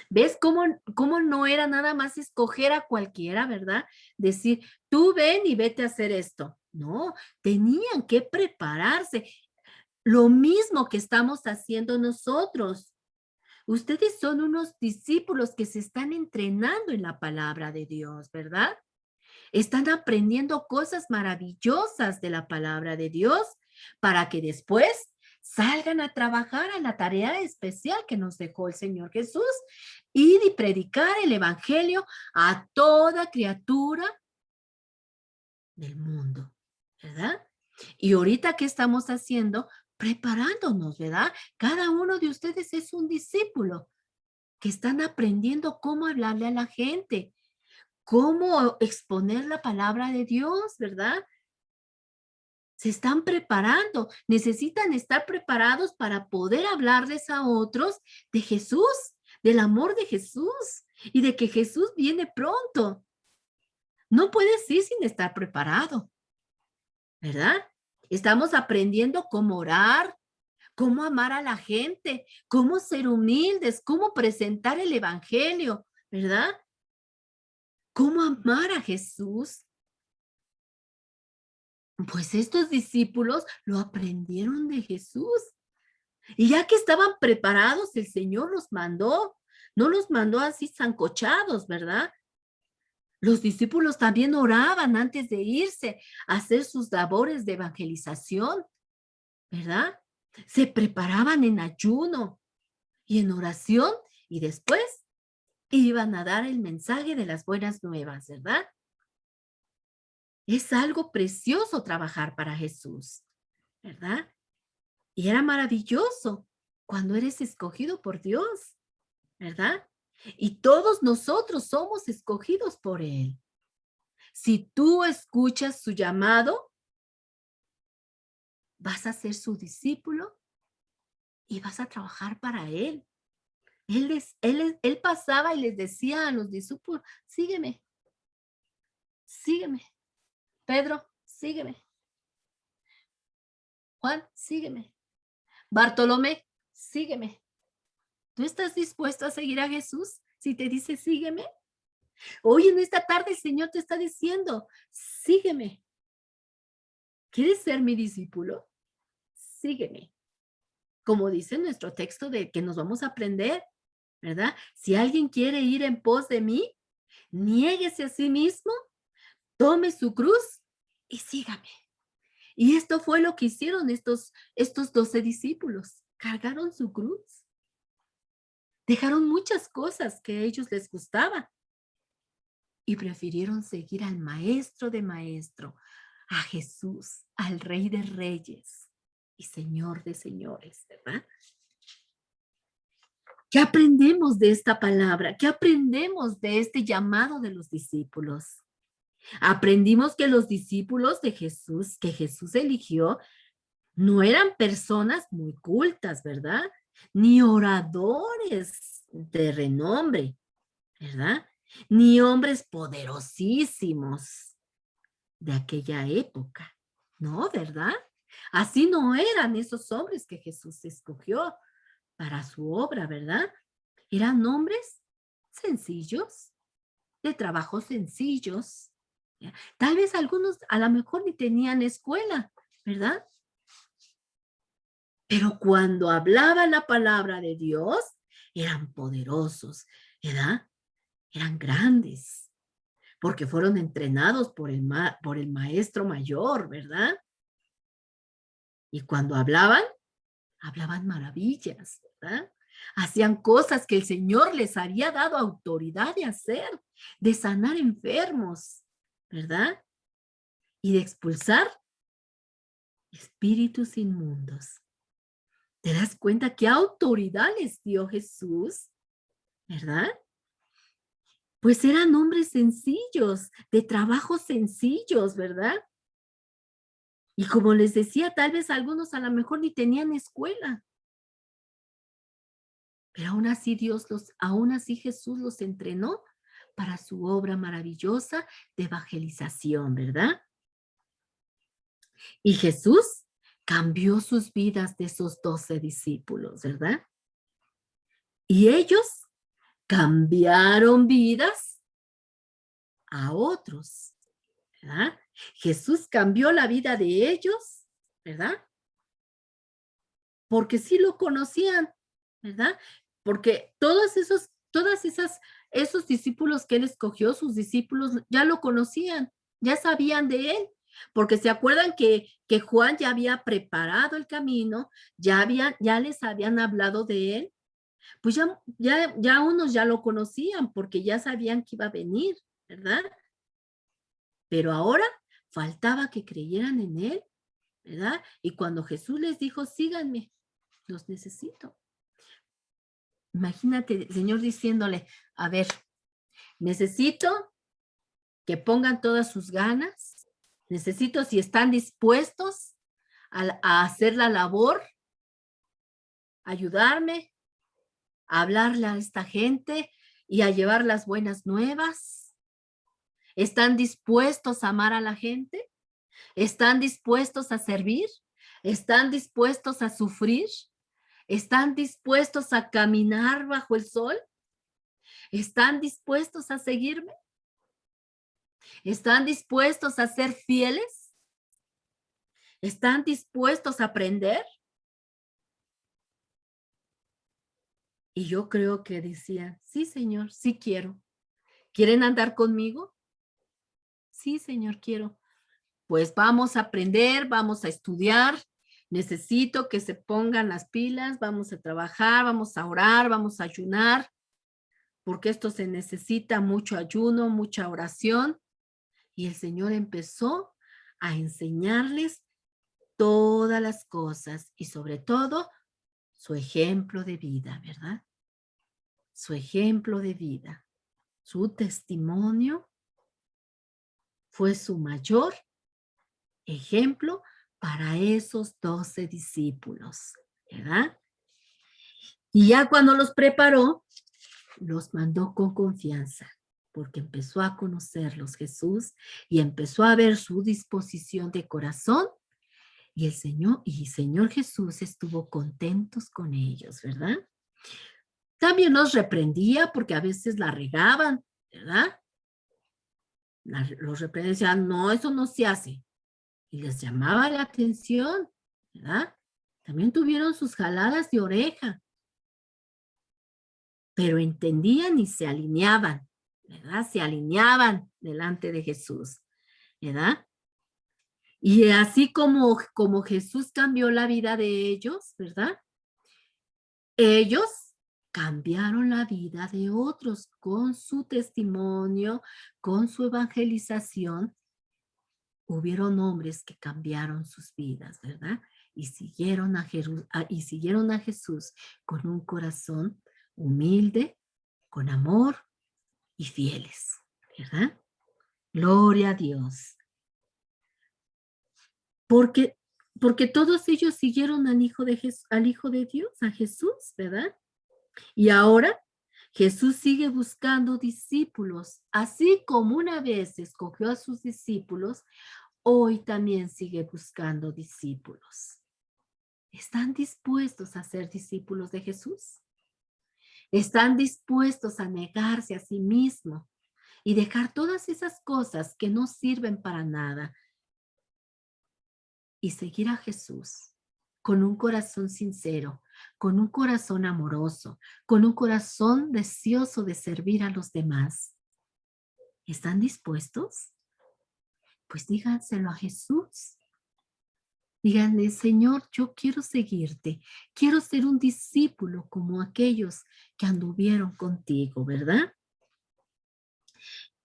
¿Ves cómo no era nada más escoger a cualquiera, verdad? Decir, tú ven y vete a hacer esto. No, tenían que prepararse. Lo mismo que estamos haciendo nosotros. Ustedes son unos discípulos que se están entrenando en la palabra de Dios, ¿verdad? Están aprendiendo cosas maravillosas de la palabra de Dios para que después salgan a trabajar a la tarea especial que nos dejó el Señor Jesús y de predicar el evangelio a toda criatura del mundo, ¿verdad? Y ahorita, ¿qué estamos haciendo? Preparándonos, ¿verdad? Cada uno de ustedes es un discípulo que están aprendiendo cómo hablarle a la gente, cómo exponer la palabra de Dios, ¿verdad? Se están preparando, necesitan estar preparados para poder hablarles a otros de Jesús, del amor de Jesús y de que Jesús viene pronto. No puedes ir sin estar preparado, ¿verdad? Estamos aprendiendo cómo orar, cómo amar a la gente, cómo ser humildes, cómo presentar el evangelio, ¿verdad? Cómo amar a Jesús. Pues estos discípulos lo aprendieron de Jesús. Y ya que estaban preparados, el Señor los mandó. No los mandó así zancochados, ¿verdad? Los discípulos también oraban antes de irse a hacer sus labores de evangelización, ¿verdad? Se preparaban en ayuno y en oración y después iban a dar el mensaje de las buenas nuevas, ¿verdad? Es algo precioso trabajar para Jesús, ¿verdad? Y era maravilloso cuando eres escogido por Dios, ¿verdad? Y todos nosotros somos escogidos por Él. Si tú escuchas su llamado, vas a ser su discípulo y vas a trabajar para Él. Él pasaba y les decía a los discípulos, sígueme, sígueme. Pedro, sígueme. Juan, sígueme. Bartolomé, sígueme. ¿Tú estás dispuesto a seguir a Jesús si te dice sígueme? Hoy en esta tarde el Señor te está diciendo, sígueme. ¿Quieres ser mi discípulo? Sígueme. Como dice nuestro texto de que nos vamos a aprender, ¿verdad? Si alguien quiere ir en pos de mí, niéguese a sí mismo, tome su cruz y sígame. Y esto fue lo que hicieron estos 12 discípulos. Cargaron su cruz. Dejaron muchas cosas que a ellos les gustaban y prefirieron seguir al maestro de maestro, a Jesús, al Rey de Reyes y Señor de Señores, ¿verdad? ¿Qué aprendemos de esta palabra? ¿Qué aprendemos de este llamado de los discípulos? Aprendimos que los discípulos de Jesús, que Jesús eligió, no eran personas muy cultas, ¿verdad? Ni oradores de renombre, ¿verdad? Ni hombres poderosísimos de aquella época, ¿no? ¿Verdad? Así no eran esos hombres que Jesús escogió para su obra, ¿verdad? Eran hombres sencillos, de trabajos sencillos. ¿Ya? Tal vez algunos a lo mejor ni tenían escuela, ¿verdad? Pero cuando hablaban la palabra de Dios, eran poderosos, ¿verdad? Eran grandes, porque fueron entrenados por el maestro mayor, ¿verdad? Y cuando hablaban maravillas, ¿verdad? Hacían cosas que el Señor les había dado autoridad de hacer, de sanar enfermos, ¿verdad? Y de expulsar espíritus inmundos. ¿Te das cuenta qué autoridad les dio Jesús? ¿Verdad? Pues eran hombres sencillos, de trabajos sencillos, ¿verdad? Y como les decía, tal vez algunos a lo mejor ni tenían escuela. Pero aún así Jesús los entrenó para su obra maravillosa de evangelización, ¿verdad? Y Jesús cambió sus vidas de esos 12 discípulos, ¿verdad? Y ellos cambiaron vidas a otros, ¿verdad? Jesús cambió la vida de ellos, ¿verdad? Porque sí lo conocían, ¿verdad? Porque esos discípulos que él escogió, sus discípulos ya lo conocían, ya sabían de él, porque se acuerdan que Juan ya había preparado el camino, ya les habían hablado de él, pues ya unos ya lo conocían porque ya sabían que iba a venir, ¿verdad? Pero ahora faltaba que creyeran en él, ¿verdad? Y cuando Jesús les dijo, síganme, los necesito. Imagínate el Señor diciéndole, a ver, necesito que pongan todas sus ganas, necesito si están dispuestos a hacer la labor, ayudarme, a hablarle a esta gente y a llevar las buenas nuevas. ¿Están dispuestos a amar a la gente? ¿Están dispuestos a servir? ¿Están dispuestos a sufrir? ¿Están dispuestos a caminar bajo el sol? ¿Están dispuestos a seguirme? ¿Están dispuestos a ser fieles? ¿Están dispuestos a aprender? Y yo creo que decía, sí, Señor, sí quiero. ¿Quieren andar conmigo? Sí, Señor, quiero. Pues vamos a aprender, vamos a estudiar. Necesito que se pongan las pilas, vamos a trabajar, vamos a orar, vamos a ayunar, porque esto se necesita mucho ayuno, mucha oración. Y el Señor empezó a enseñarles todas las cosas y sobre todo su ejemplo de vida, ¿verdad? Su ejemplo de vida, su testimonio fue su mayor ejemplo para esos 12 discípulos, ¿verdad? Y ya cuando los preparó, los mandó con confianza, porque empezó a conocerlos Jesús y empezó a ver su disposición de corazón. Y el Señor Jesús estuvo contentos con ellos, ¿verdad? También los reprendía porque a veces la regaban, ¿verdad? Los reprendía, decían, no, eso no se hace. Y les llamaba la atención, ¿verdad? También tuvieron sus jaladas de oreja. pero entendían y se alineaban, ¿verdad? Se alineaban delante de Jesús, ¿verdad? Y así como Jesús cambió la vida de ellos, ¿verdad? Ellos cambiaron la vida de otros con su testimonio, con su evangelización. Hubieron hombres que cambiaron sus vidas, ¿verdad? Y siguieron a Jesús con un corazón humilde, con amor y fieles, ¿verdad? Gloria a Dios. Porque todos ellos siguieron al Hijo de Dios, a Jesús, ¿verdad? Y ahora Jesús sigue buscando discípulos, así como una vez escogió a sus discípulos, hoy también sigue buscando discípulos. ¿Están dispuestos a ser discípulos de Jesús? ¿Están dispuestos a negarse a sí mismos y dejar todas esas cosas que no sirven para nada y seguir a Jesús con un corazón sincero, con un corazón amoroso, con un corazón deseoso de servir a los demás? ¿Están dispuestos? Pues díganselo a Jesús. Díganle: Señor, yo quiero seguirte, quiero ser un discípulo como aquellos que anduvieron contigo, ¿verdad?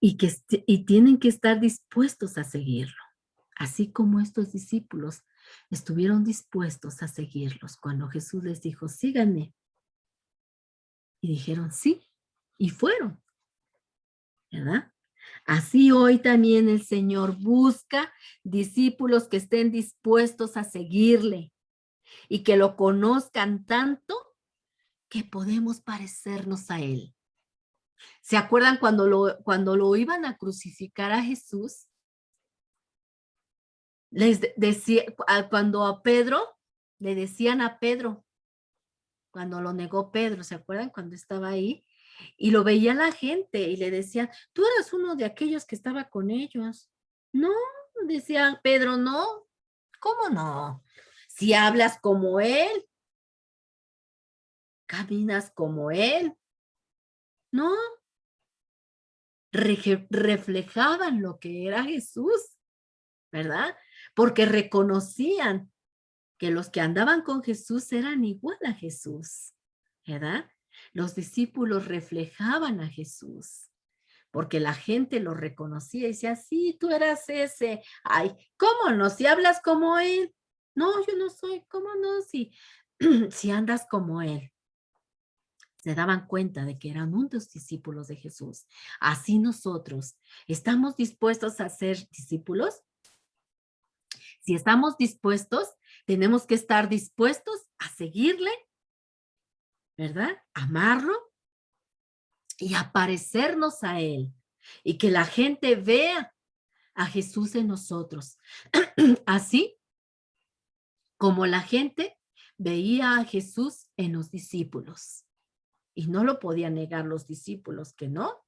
Y tienen que estar dispuestos a seguirlo, así como estos discípulos estuvieron dispuestos a seguirlos cuando Jesús les dijo: síganme. Y dijeron sí, y fueron, ¿verdad? Así hoy también el Señor busca discípulos que estén dispuestos a seguirle y que lo conozcan tanto que podemos parecernos a Él. ¿Se acuerdan cuando lo iban a crucificar a Jesús? Les decía, cuando a Pedro, le decían a Pedro, cuando lo negó Pedro, ¿se acuerdan? Cuando estaba ahí, y lo veía la gente y le decían: tú eras uno de aquellos que estaba con ellos. No, decía Pedro, no. ¿Cómo no? Si hablas como él, caminas como él. No, reflejaban lo que era Jesús, ¿verdad? Porque reconocían que los que andaban con Jesús eran igual a Jesús, ¿verdad? Los discípulos reflejaban a Jesús, porque la gente lo reconocía y decía: sí, tú eras ese. Ay, ¿cómo no? Si hablas como él. No, yo no soy. ¿Cómo no? Si andas como él. Se daban cuenta de que eran unos discípulos de Jesús. Así nosotros, ¿estamos dispuestos a ser discípulos? Si estamos dispuestos, tenemos que estar dispuestos a seguirle, ¿verdad? Amarlo y a parecernos a Él. Y que la gente vea a Jesús en nosotros. Así como la gente veía a Jesús en los discípulos. Y no lo podían negar los discípulos, que no.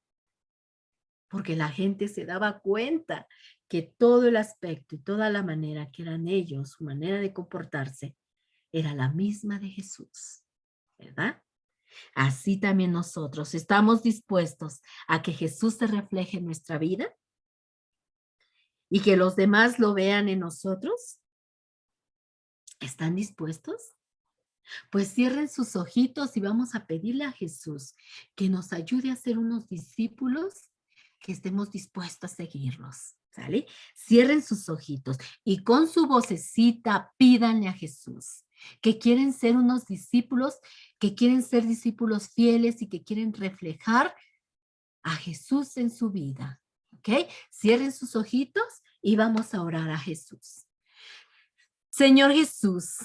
Porque la gente se daba cuenta que todo el aspecto y toda la manera que eran ellos, su manera de comportarse, era la misma de Jesús, ¿verdad? Así también nosotros estamos dispuestos a que Jesús se refleje en nuestra vida y que los demás lo vean en nosotros. ¿Están dispuestos? Pues cierren sus ojitos y vamos a pedirle a Jesús que nos ayude a ser unos discípulos que estemos dispuestos a seguirlos, ¿sale? Cierren sus ojitos y con su vocecita pídanle a Jesús que quieren ser unos discípulos, que quieren ser discípulos fieles y que quieren reflejar a Jesús en su vida, ¿ok? Cierren sus ojitos y vamos a orar a Jesús. Señor Jesús,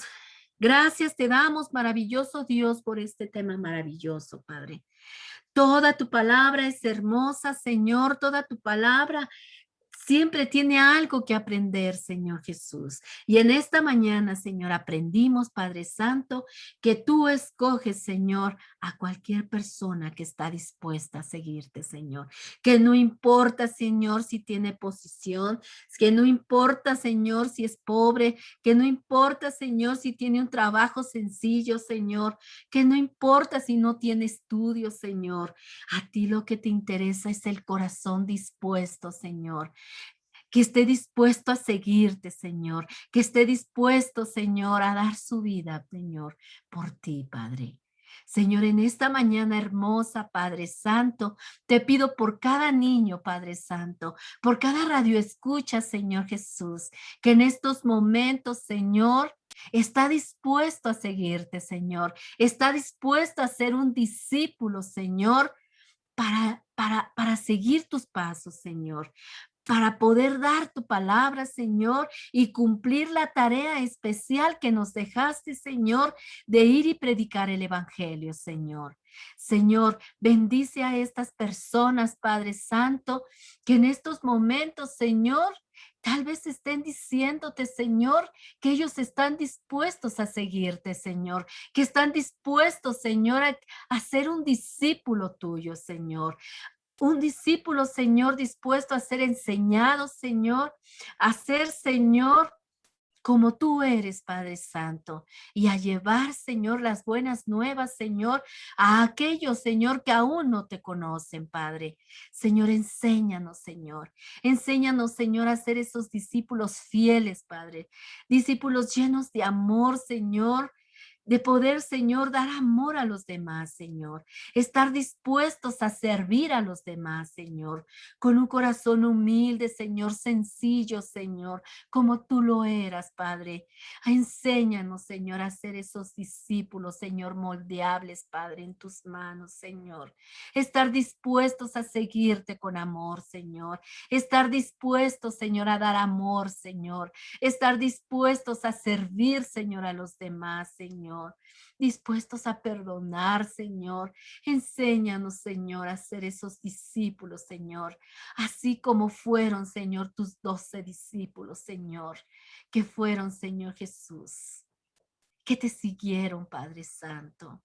gracias te damos, maravilloso Dios, por este tema maravilloso, Padre. Toda tu palabra es hermosa, Señor, toda tu palabra siempre tiene algo que aprender, Señor Jesús. Y en esta mañana, Señor, aprendimos, Padre Santo, que tú escoges, Señor, a cualquier persona que está dispuesta a seguirte, Señor. Que no importa, Señor, si tiene posición, que no importa, Señor, si es pobre, que no importa, Señor, si tiene un trabajo sencillo, Señor, que no importa si no tiene estudios, Señor. A ti lo que te interesa es el corazón dispuesto, Señor, que esté dispuesto a seguirte, Señor, que esté dispuesto, Señor, a dar su vida, Señor, por ti, Padre. Señor, en esta mañana hermosa, Padre Santo, te pido por cada niño, Padre Santo, por cada radio escucha, Señor Jesús, que en estos momentos, Señor, está dispuesto a seguirte, Señor, está dispuesto a ser un discípulo, Señor, para seguir tus pasos, Señor, para poder dar tu palabra, Señor, y cumplir la tarea especial que nos dejaste, Señor, de ir y predicar el Evangelio, Señor. Señor, bendice a estas personas, Padre Santo, que en estos momentos, Señor, tal vez estén diciéndote, Señor, que ellos están dispuestos a seguirte, Señor, que están dispuestos, Señor, a ser un discípulo tuyo, Señor. Un discípulo, Señor, dispuesto a ser enseñado, Señor, a ser, Señor, como tú eres, Padre Santo, y a llevar, Señor, las buenas nuevas, Señor, a aquellos, Señor, que aún no te conocen, Padre. Señor, enséñanos, Señor. Enséñanos, Señor, a ser esos discípulos fieles, Padre. Discípulos llenos de amor, Señor, de poder, Señor, dar amor a los demás, Señor, estar dispuestos a servir a los demás, Señor, con un corazón humilde, Señor, sencillo, Señor, como tú lo eras, Padre. Enséñanos, Señor, a ser esos discípulos, Señor, moldeables, Padre, en tus manos, Señor. Estar dispuestos a seguirte con amor, Señor. Estar dispuestos, Señor, a dar amor, Señor. Estar dispuestos a servir, Señor, a los demás, Señor. Dispuestos a perdonar, Señor. Enséñanos, Señor, a ser esos discípulos, Señor. Así como fueron, Señor, tus 12 discípulos, Señor, que fueron, Señor Jesús, que te siguieron, Padre Santo.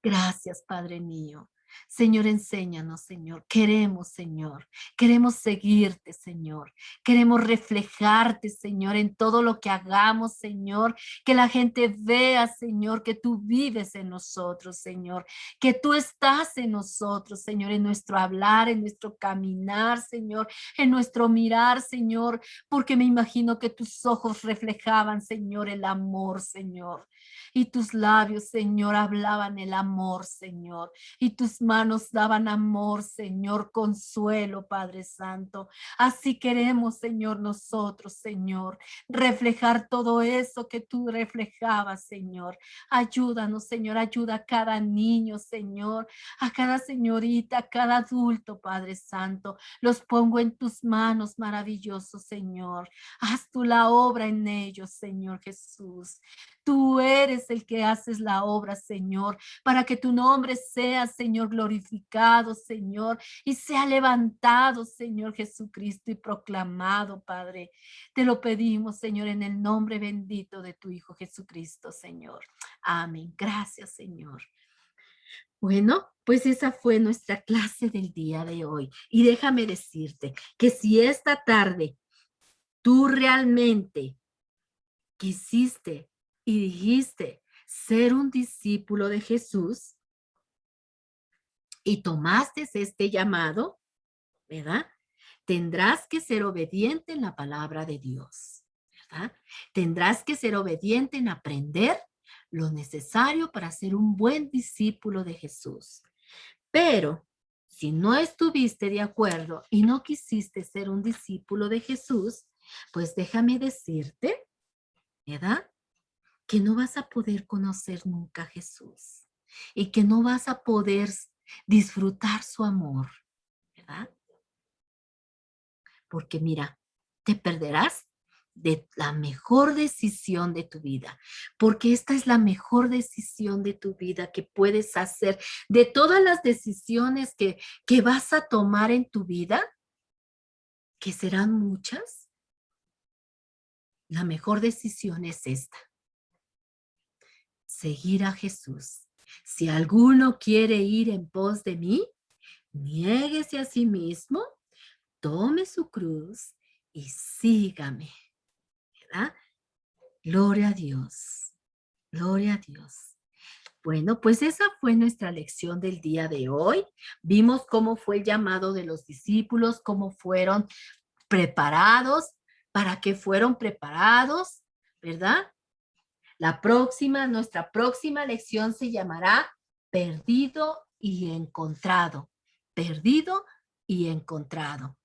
Gracias, Padre mío. Señor, enséñanos, Señor. Queremos seguirte, Señor. Queremos reflejarte, Señor, en todo lo que hagamos, Señor. Que la gente vea, Señor, que tú vives en nosotros, Señor. Que tú estás en nosotros, Señor, en nuestro hablar, en nuestro caminar, Señor, en nuestro mirar, Señor. Porque me imagino que tus ojos reflejaban, Señor, el amor, Señor. Y tus labios, Señor, hablaban el amor, Señor. Y tus manos daban amor, Señor, consuelo, Padre Santo. Así queremos, Señor, nosotros, Señor, reflejar todo eso que tú reflejabas, Señor. Ayúdanos, Señor, ayuda a cada niño, Señor, a cada señorita, a cada adulto, Padre Santo. Los pongo en tus manos, maravilloso, Señor. Haz tú la obra en ellos, Señor Jesús. Tú eres el que haces la obra, Señor, para que tu nombre sea, Señor, glorificado, Señor, y sea levantado, Señor Jesucristo, y proclamado, Padre. Te lo pedimos, Señor, en el nombre bendito de tu Hijo Jesucristo, Señor. Amén. Gracias, Señor. Bueno, pues esa fue nuestra clase del día de hoy. Y déjame decirte que si esta tarde tú realmente quisiste y dijiste ser un discípulo de Jesús y tomaste este llamado, ¿verdad? Tendrás que ser obediente en la palabra de Dios, ¿verdad? Tendrás que ser obediente en aprender lo necesario para ser un buen discípulo de Jesús. Pero si no estuviste de acuerdo y no quisiste ser un discípulo de Jesús, pues déjame decirte, ¿verdad? Que no vas a poder conocer nunca a Jesús y que no vas a poder disfrutar su amor, ¿verdad? Porque mira, te perderás de la mejor decisión de tu vida, porque esta es la mejor decisión de tu vida que puedes hacer. De todas las decisiones que vas a tomar en tu vida, que serán muchas, la mejor decisión es esta: seguir a Jesús. Si alguno quiere ir en pos de mí, niéguese a sí mismo, tome su cruz y sígame, ¿verdad? Gloria a Dios, gloria a Dios. Bueno, pues esa fue nuestra lección del día de hoy. Vimos cómo fue el llamado de los discípulos, cómo fueron preparados, para qué fueron preparados, ¿verdad? Nuestra próxima lección se llamará Perdido y Encontrado. Perdido y Encontrado.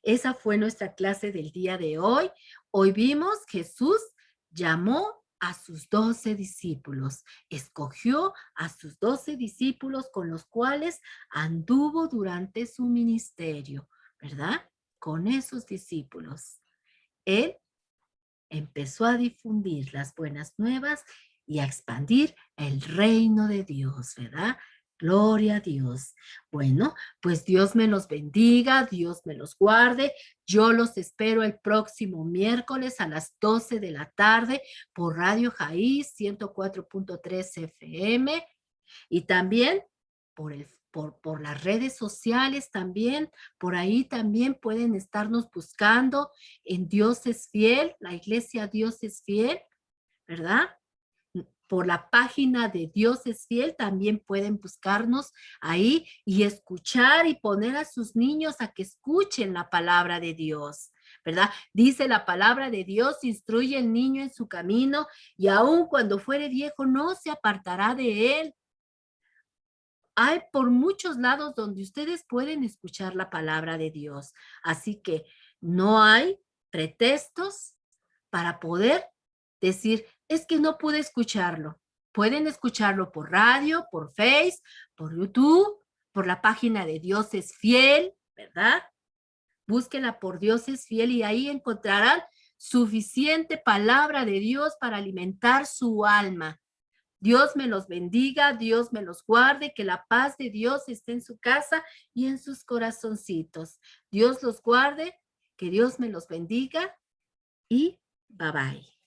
Esa fue nuestra clase del día de hoy. Hoy vimos Jesús llamó a sus 12 discípulos, escogió a sus 12 discípulos con los cuales anduvo durante su ministerio, ¿verdad? Con esos discípulos. Él empezó a difundir las buenas nuevas y a expandir el reino de Dios, ¿verdad? Gloria a Dios. Bueno, pues Dios me los bendiga, Dios me los guarde. Yo los espero el próximo miércoles a las 12 de la tarde por Radio Jaiz 104.3 FM y también por las redes sociales también, por ahí también pueden estarnos buscando en Dios es Fiel, la iglesia Dios es Fiel, ¿verdad? Por la página de Dios es Fiel también pueden buscarnos ahí y escuchar y poner a sus niños a que escuchen la palabra de Dios, ¿verdad? Dice la palabra de Dios, instruye el niño en su camino y aun cuando fuere viejo no se apartará de él. Hay por muchos lados donde ustedes pueden escuchar la palabra de Dios. Así que no hay pretextos para poder decir, es que no pude escucharlo. Pueden escucharlo por radio, por Face, por YouTube, por la página de Dios es Fiel, ¿verdad? Búsquenla por Dios es Fiel y ahí encontrarán suficiente palabra de Dios para alimentar su alma. Dios me los bendiga, Dios me los guarde, que la paz de Dios esté en su casa y en sus corazoncitos. Dios los guarde, que Dios me los bendiga y bye bye.